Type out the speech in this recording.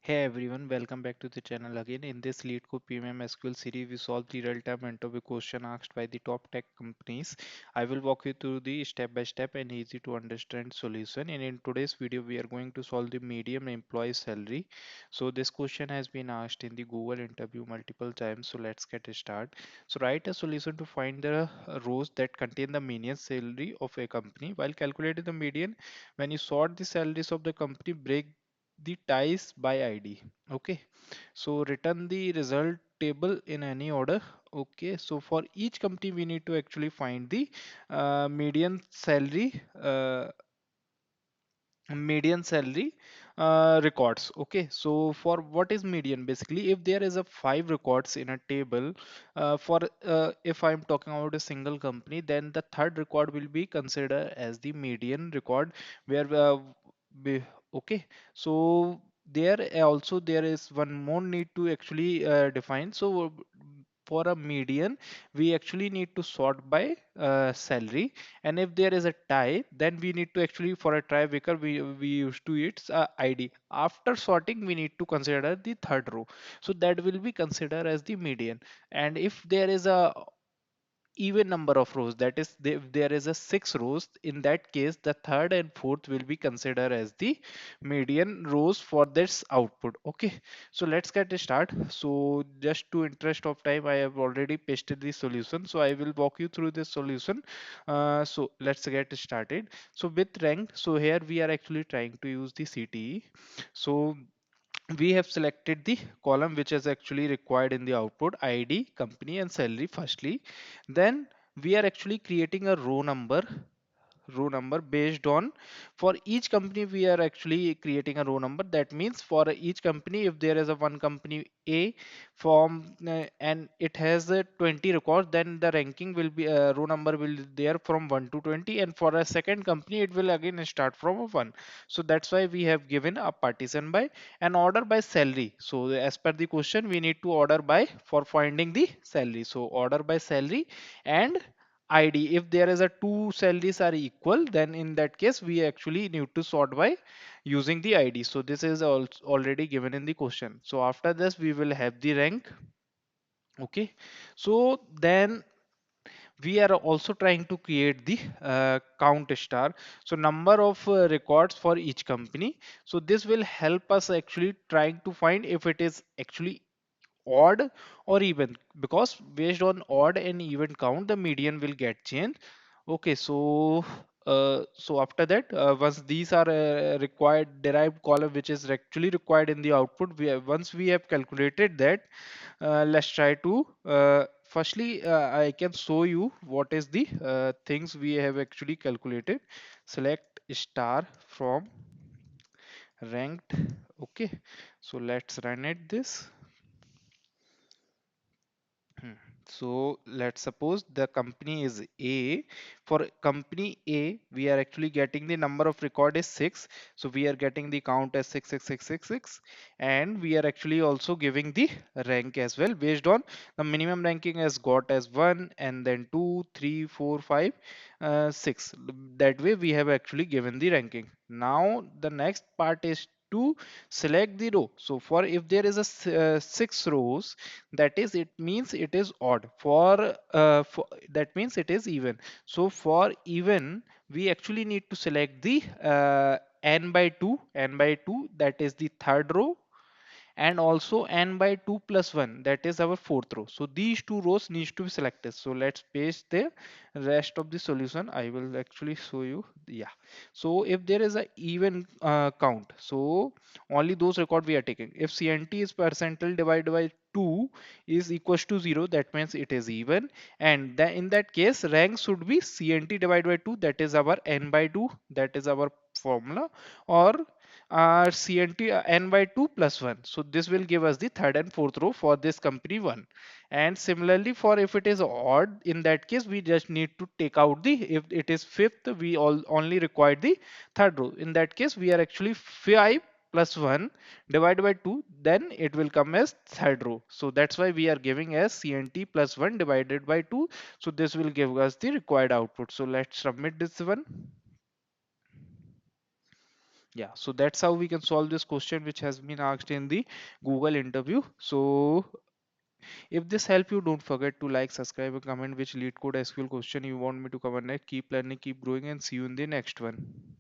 Hey everyone, welcome back to the channel again. In this LeetCode Premium SQL series, we solve the real-time interview question asked by the top tech companies. I will walk you through the step-by-step and easy to understand solution. And in today's video, we are going to solve the medium employee salary. So this question has been asked in the Google interview multiple times. So let's get started. So write a solution to find the rows that contain the median salary of a company. While calculating the median, when you sort the salaries of the company, break the ties by ID. Okay, so return the result table in any order. Okay, so for each company we need to actually find the median salary records. Okay, so for what is median, basically if there is a five records in a table, for if I'm talking about a single company, then the third record will be considered as the median record, where be, okay, so there also there is one more need to actually define. So for a median we actually need to sort by salary, and if there is a tie, then we need to actually, for a tiebreaker, we used to its ID. After sorting we need to consider the third row, so that will be considered as the median. And if there is a even number of rows, that is if there is a six rows, in that case the third and fourth will be considered as the median rows for this output. Okay, so let's get started. So just to interest of time, I have already pasted the solution, so I will walk you through this solution. So let's get started. So with rank, so here we are actually trying to use the CTE. So we have selected the column which is actually required in the output: ID, company and salary firstly. Then we are actually creating a row number based on, for each company we are actually creating a row number. That means for each company, if there is a one company A from and it has 20 records, then the ranking will be row number will there from 1 to 20, and for a second company it will again start from a 1. So that's why we have given a partition by and order by salary. So as per the question, we need to order by for finding the salary. So order by salary and ID. If there is a two salaries are equal, then in that case we actually need to sort by using the ID. So this is already given in the question. So after this we will have the rank. Okay, so then we are also trying to create the count star, so number of records for each company. So this will help us actually trying to find if it is actually odd or even, because based on odd and even count the median will get changed. Okay, so so after that, once these are required derived column which is actually required in the output, once we have calculated that, let's try to firstly I can show you what is the things we have actually calculated. Select star from ranked. Okay, so let's run it this. Hmm. So let's suppose the company is A. For company A, we are actually getting the number of record is 6. So we are getting the count as 66666, and we are actually also giving the rank as well based on the minimum ranking as got as 1, and then 2, 3, 4, 5, 6. That way we have actually given the ranking. Now the next part is to select the row. So for if there is a 6 rows, that is it means it is odd. For that means it is even. So for even we actually need to select the n by 2, that is the third row, and also n by 2 plus 1, that is our fourth row. So these two rows needs to be selected. So let's paste the rest of the solution. I will actually show you. Yeah, so if there is a even count, so only those record we are taking. If cnt is percentile divided by 2 is equals to 0, that means it is even. And in that case rank should be cnt divided by 2, that is our n by 2, that is our formula, or CNT n by 2 plus 1. So this will give us the third and fourth row for this company 1. And similarly, for if it is odd, in that case we just need to take out the, if it is fifth, we only require the third row. In that case we are actually 5 plus 1 divided by 2, then it will come as third row. So that's why we are giving as CNT plus 1 divided by 2. So this will give us the required output. So let's submit this one. Yeah, so that's how we can solve this question which has been asked in the Google interview. So if this helped you, don't forget to like, subscribe, and comment which lead code SQL question you want me to cover next. Keep learning, keep growing, and see you in the next one.